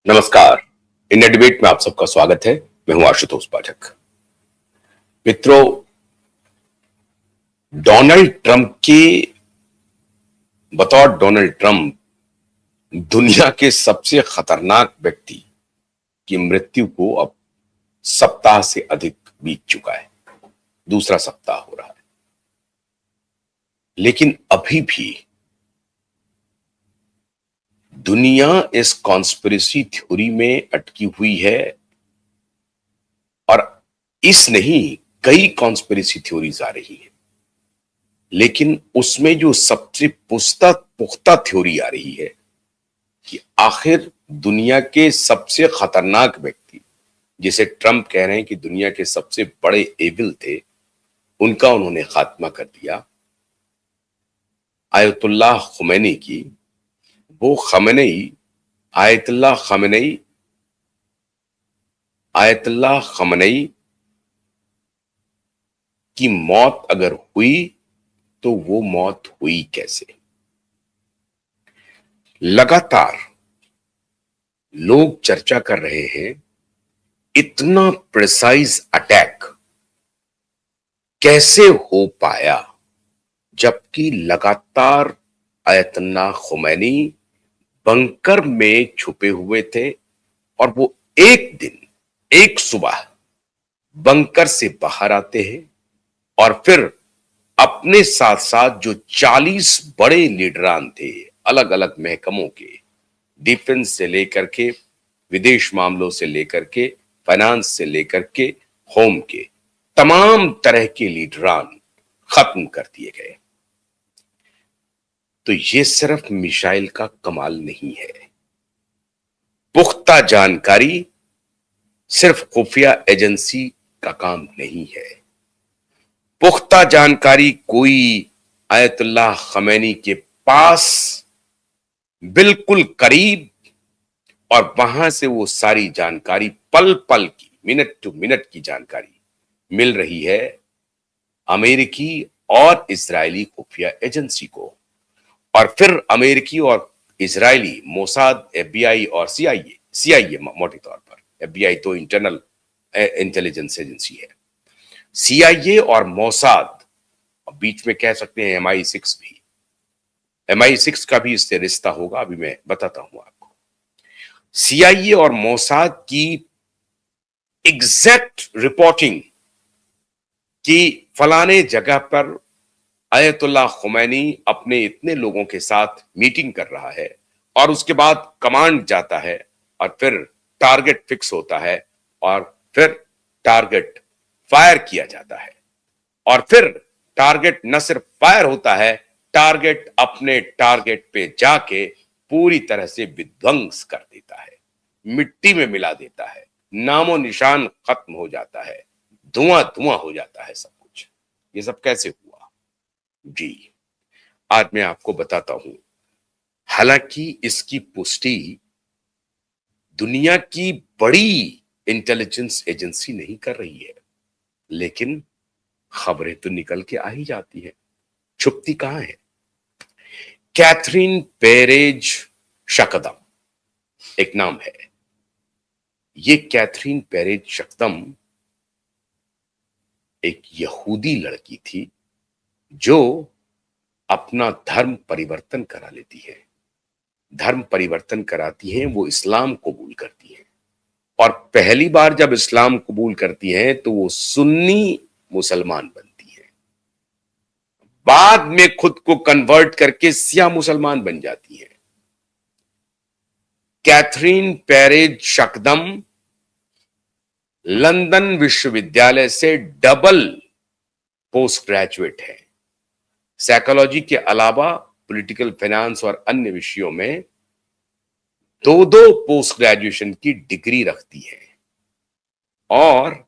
नमस्कार। India debate में आप सबका स्वागत है। मैं हूं आशुतोष पाठक। मित्रों, डोनाल्ड ट्रंप के बतौर डोनाल्ड ट्रंप दुनिया के सबसे खतरनाक व्यक्ति की मृत्यु को अब सप्ताह से अधिक बीत चुका है। दूसरा सप्ताह हो रहा है, लेकिन अभी भी दुनिया इस कॉन्स्पिरेसी थ्योरी में अटकी हुई है और इस नहीं कई कॉन्स्पिरेसी थ्योरीज आ रही है, लेकिन उसमें जो सबसे पुख्ता थ्योरी आ रही है कि आखिर दुनिया के सबसे खतरनाक व्यक्ति, जिसे ट्रंप कह रहे हैं कि दुनिया के सबसे बड़े एविल थे, उनका उन्होंने खात्मा कर दिया। आयतुल्लाह खुमैनी की, वो खमेनेई, आयतुल्लाह खमेनेई की मौत अगर हुई तो वो मौत हुई कैसे? लगातार लोग चर्चा कर रहे हैं इतना प्रिसाइज अटैक कैसे हो पाया, जबकि लगातार आयतुल्लाह खुमैनी बंकर में छुपे हुए थे और वो एक दिन एक सुबह बंकर से बाहर आते हैं और फिर अपने साथ साथ जो 40 बड़े लीडरान थे अलग अलग महकमों के, डिफेंस से लेकर के, विदेश मामलों से लेकर के, फाइनेंस से लेकर के, होम के, तमाम तरह के लीडरान खत्म कर दिए गए। तो ये सिर्फ मिसाइल का कमाल नहीं है, पुख्ता जानकारी सिर्फ खुफिया एजेंसी का काम नहीं है। पुख्ता जानकारी कोई आयतुल्लाह खमैनी के पास बिल्कुल करीब, और वहां से वो सारी जानकारी पल पल की, मिनट टू मिनट की जानकारी मिल रही है अमेरिकी और इजरायली खुफिया एजेंसी को। और फिर अमेरिकी और इजरायली मोसाद, एफबीआई और सीआईए मोटे तौर पर, एफबीआई तो इंटरनल इंटेलिजेंस एजेंसी है, सीआईए और मोसाद, बीच में कह सकते हैं MI6 भी, MI6 का भी इससे रिश्ता होगा, अभी मैं बताता हूं आपको। सीआईए और मोसाद की एग्जैक्ट रिपोर्टिंग कि फलाने जगह पर आयतुल्लाह खुमैनी अपने इतने लोगों के साथ मीटिंग कर रहा है, और उसके बाद कमांड जाता है और फिर टारगेट फिक्स होता है और फिर टारगेट फायर किया जाता है, और फिर टारगेट न सिर्फ फायर होता है, टारगेट अपने टारगेट पे जाके पूरी तरह से विध्वंस कर देता है, मिट्टी में मिला देता है, नामो निशान खत्म हो जाता है, धुआं धुआं हो जाता है सब कुछ। ये सब कैसे हुआ जी, आज मैं आपको बताता हूं। हालांकि इसकी पुष्टि दुनिया की बड़ी इंटेलिजेंस एजेंसी नहीं कर रही है, लेकिन खबरें तो निकल के आ ही जाती है, छुपती कहां है। कैथरीन पेरेज शकदम एक नाम है। ये कैथरीन पेरेज शकदम एक यहूदी लड़की थी जो अपना धर्म परिवर्तन करा लेती है। धर्म परिवर्तन कराती हैं, वो इस्लाम कबूल करती हैं, और पहली बार जब इस्लाम कबूल करती हैं तो वो सुन्नी मुसलमान बनती हैं। बाद में खुद को कन्वर्ट करके सिया मुसलमान बन जाती हैं। कैथरीन पेरेज शकदम लंदन विश्वविद्यालय से डबल पोस्ट ग्रेजुएट है। साइकोलॉजी के अलावा पॉलिटिकल फाइनेंस और अन्य विषयों में दो दो पोस्ट ग्रेजुएशन की डिग्री रखती है, और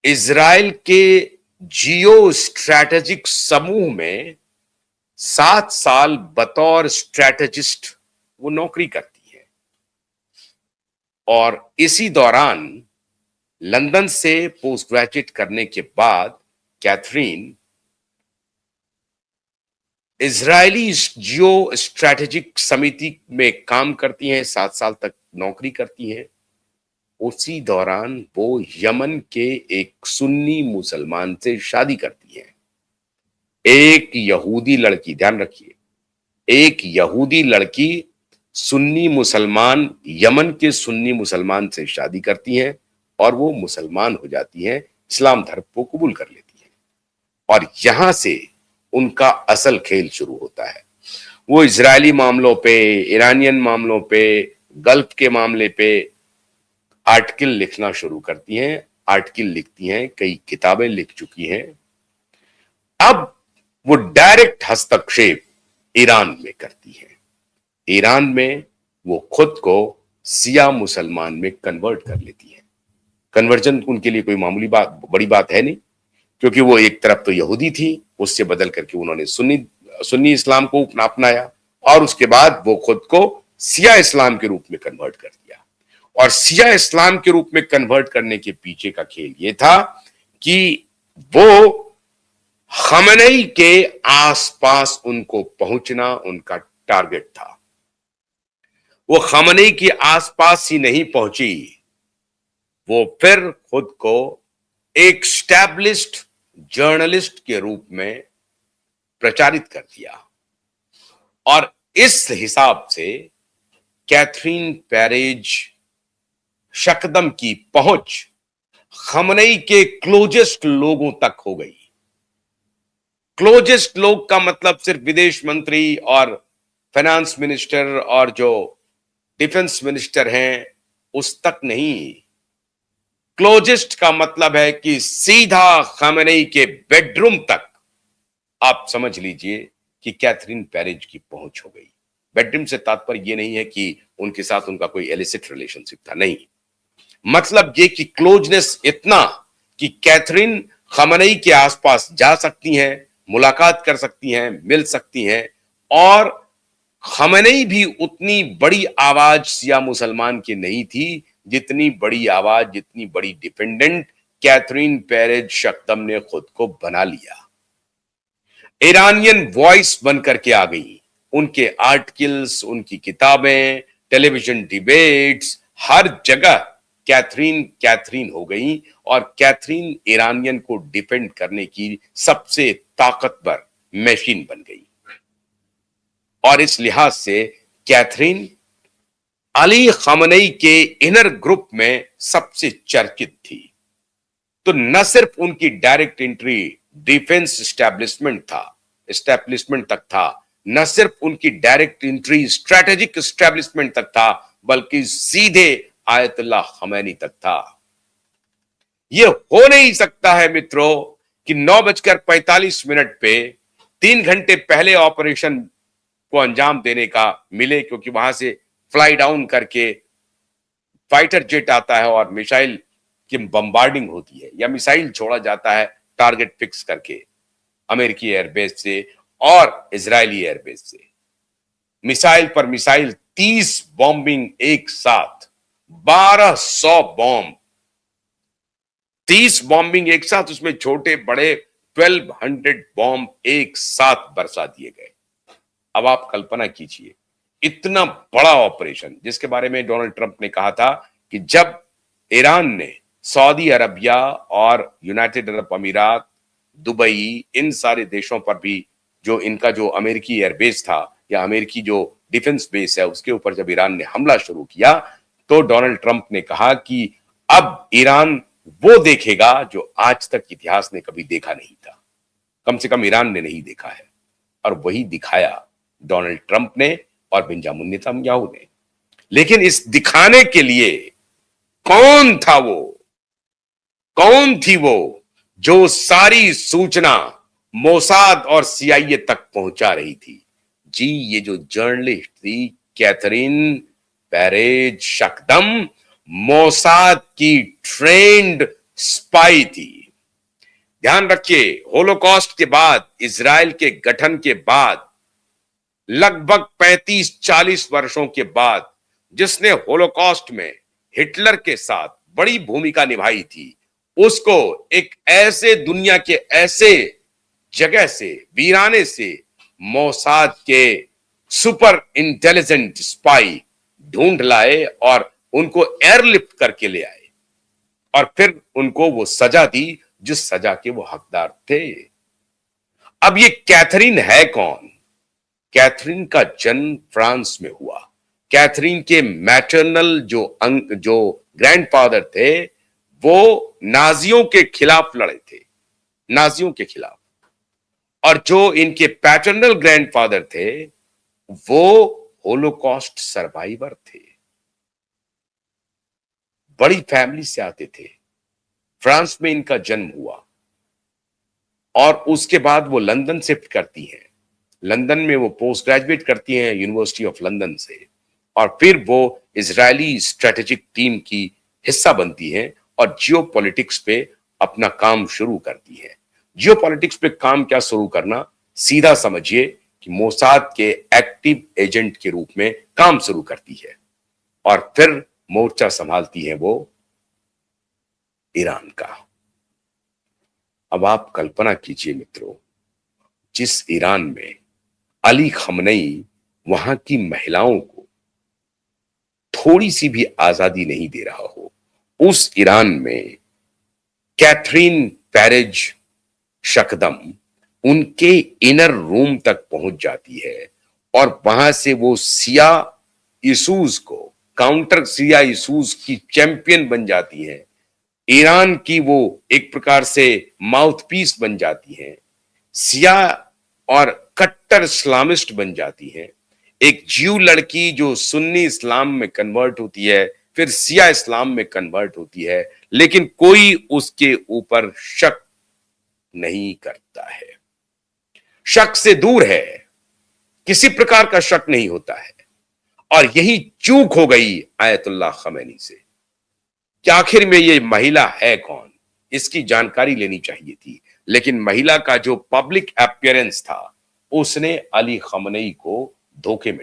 इजराइल के जियो स्ट्रैटेजिक समूह में 7 साल बतौर स्ट्रैटेजिस्ट वो नौकरी करती है। और इसी दौरान लंदन से पोस्ट ग्रेजुएट करने के बाद कैथरीन इजरायली जियो स्ट्रैटेजिक समिति में काम करती हैं, 7 साल तक नौकरी करती हैं। उसी दौरान वो यमन के एक सुन्नी मुसलमान से शादी करती हैं। एक यहूदी लड़की, ध्यान रखिए, एक यहूदी लड़की सुन्नी मुसलमान, यमन के सुन्नी मुसलमान से शादी करती हैं और वो मुसलमान हो जाती हैं, इस्लाम धर्म को कबूल कर लेती हैं। और यहां से उनका असल खेल शुरू होता है। वो इजरायली मामलों पे, ईरानियन मामलों पे, गल्फ के मामले पे आर्टिकल लिखना शुरू करती हैं, आर्टिकल लिखती हैं, कई किताबें लिख चुकी हैं। अब वो डायरेक्ट हस्तक्षेप ईरान में करती हैं। ईरान में वो खुद को सिया मुसलमान में कन्वर्ट कर लेती है। कन्वर्जन उनके लिए कोई मामूली बात, बड़ी बात है नहीं, क्योंकि वो एक तरफ तो यहूदी थी, उससे बदल करके उन्होंने सुन्नी इस्लाम को अपनाया और उसके बाद वो खुद को सिया इस्लाम के रूप में कन्वर्ट कर दिया। और सिया इस्लाम के रूप में कन्वर्ट करने के पीछे का खेल ये था कि वो खमेनेई के आसपास उनको पहुंचना उनका टारगेट था। वो खमेनेई के आसपास ही नहीं पहुंची, वो फिर खुद को एक स्टैब्लिश्ड जर्नलिस्ट के रूप में प्रचारित कर दिया। और इस हिसाब से कैथरीन पेरेज शकदम की पहुंच खमेनेई के क्लोजेस्ट लोगों तक हो गई। क्लोजेस्ट लोग का मतलब सिर्फ विदेश मंत्री और फाइनेंस मिनिस्टर और जो डिफेंस मिनिस्टर हैं उस तक नहीं। क्लोजेस्ट का मतलब है कि सीधा खमेनेई के बेडरूम तक आप समझ लीजिए कि कैथरीन पेरेज की पहुंच हो गई। बेडरूम से तात्पर्य यह नहीं है कि उनके साथ उनका कोई एलिसिट रिलेशनशिप था, नहीं। मतलब ये कि क्लोजनेस इतना कि कैथरीन खमेनेई के आसपास जा सकती हैं, मुलाकात कर सकती हैं, मिल सकती हैं। और खमेनेई भी उतनी बड़ी आवाज सिया मुसलमान की नहीं थी जितनी बड़ी आवाज, जितनी बड़ी डिपेंडेंट कैथरीन पेरेज शकदम ने खुद को बना लिया। ईरानियन वॉइस बनकर के आ गई। उनके आर्टिकल्स, उनकी किताबें, टेलीविजन डिबेट्स, हर जगह कैथरीन कैथरीन हो गई और कैथरीन ईरानियन को डिफेंड करने की सबसे ताकतवर मशीन बन गई। और इस लिहाज से कैथरीन अली खमेनेई के इनर ग्रुप में सबसे चर्चित थी। तो न सिर्फ उनकी डायरेक्ट एंट्री डिफेंस एस्टैब्लिशमेंट तक था, न सिर्फ उनकी डायरेक्ट एंट्री स्ट्रैटेजिक एस्टैब्लिशमेंट तक था, बल्कि सीधे आयतुल्लाह खमैनी तक था। यह हो नहीं सकता है मित्रों कि 9:45 पे 3 घंटे पहले ऑपरेशन को अंजाम देने का मिले, क्योंकि वहां से फ्लाई डाउन करके फाइटर जेट आता है और मिसाइल की बम्बार्डिंग होती है या मिसाइल छोड़ा जाता है टारगेट फिक्स करके अमेरिकी एयरबेस से और इजरायली एयरबेस से। मिसाइल पर मिसाइल, 30 बॉम्बिंग एक साथ, 1200 बॉम्ब, 30 बॉम्बिंग एक साथ, उसमें छोटे बड़े 1200 बॉम्ब एक साथ बरसा दिए गए। अब आप कल्पना कीजिए इतना बड़ा ऑपरेशन, जिसके बारे में डोनाल्ड ट्रंप ने कहा था कि जब ईरान ने सऊदी अरबिया और यूनाइटेड अरब अमीरात, दुबई, इन सारे देशों पर भी जो इनका जो अमेरिकी एयरबेस था या अमेरिकी जो डिफेंस बेस है उसके ऊपर जब ईरान ने हमला शुरू किया, तो डोनाल्ड ट्रंप ने कहा कि अब ईरान वो देखेगा जो आज तक इतिहास ने कभी देखा नहीं था, कम से कम ईरान ने नहीं देखा है। और वही दिखाया डोनाल्ड ट्रंप ने और बेंजामिन नेतन्याहू ने। लेकिन इस दिखाने के लिए कौन था वो, कौन थी वो जो सारी सूचना मोसाद और सीआईए तक पहुंचा रही थी? जी, ये जो जर्नलिस्ट थी कैथरीन पेरेज शकदम, मोसाद की ट्रेंड स्पाई थी। ध्यान रखिए, होलोकॉस्ट के बाद, इजराइल के गठन के बाद, लगभग 35-40 वर्षों के बाद, जिसने होलोकॉस्ट में हिटलर के साथ बड़ी भूमिका निभाई थी, उसको एक ऐसे दुनिया के ऐसे जगह से, वीराने से मोसाद के सुपर इंटेलिजेंट स्पाई ढूंढ लाए और उनको एयरलिफ्ट करके ले आए और फिर उनको वो सजा दी जिस सजा के वो हकदार थे। अब ये कैथरीन है कौन? कैथरीन का जन्म फ्रांस में हुआ। कैथरीन के मैटरनल जो ग्रैंडफादर थे वो नाजियों के खिलाफ लड़े थे, नाजियों के खिलाफ। और जो इनके पैटर्नल ग्रैंडफादर थे वो होलोकॉस्ट सर्वाइवर थे। बड़ी फैमिली से आते थे। फ्रांस में इनका जन्म हुआ और उसके बाद वो लंदन शिफ्ट करती हैं। लंदन में वो पोस्ट ग्रेजुएट करती हैं यूनिवर्सिटी ऑफ लंदन से और फिर वो इजरायली स्ट्रेटेजिक टीम की हिस्सा बनती हैं और जियोपॉलिटिक्स पे अपना काम शुरू करती हैं। जियोपॉलिटिक्स पे काम क्या शुरू करना, सीधा समझिए कि मोसाद के एक्टिव एजेंट के रूप में काम शुरू करती है और फिर मोर्चा संभालती है वो ईरान का। अब आप कल्पना कीजिए मित्रों, जिस ईरान में अली खमनई वहां की महिलाओं को थोड़ी सी भी आजादी नहीं दे रहा हो, उस ईरान में कैथरीन पेरेज शकदम उनके इनर रूम तक पहुंच जाती है और वहां से वो सिया इसूज को, काउंटर सिया इसूज की चैंपियन बन जाती है। ईरान की वो एक प्रकार से माउथपीस बन जाती हैं। सिया और कट्टर इस्लामिस्ट बन जाती हैं। एक ज्यू लड़की जो सुन्नी इस्लाम में कन्वर्ट होती है, फिर सिया इस्लाम में कन्वर्ट होती है, लेकिन कोई उसके ऊपर शक नहीं करता है, शक से दूर है, किसी प्रकार का शक नहीं होता है। और यही चूक हो गई आयतुल्लाह खमैनी से कि आखिर में ये महिला है कौन, इसकी जानकारी लेनी चाहिए थी। लेकिन महिला का जो पब्लिक अपीयरेंस था उसने अली खमनई को धोखे में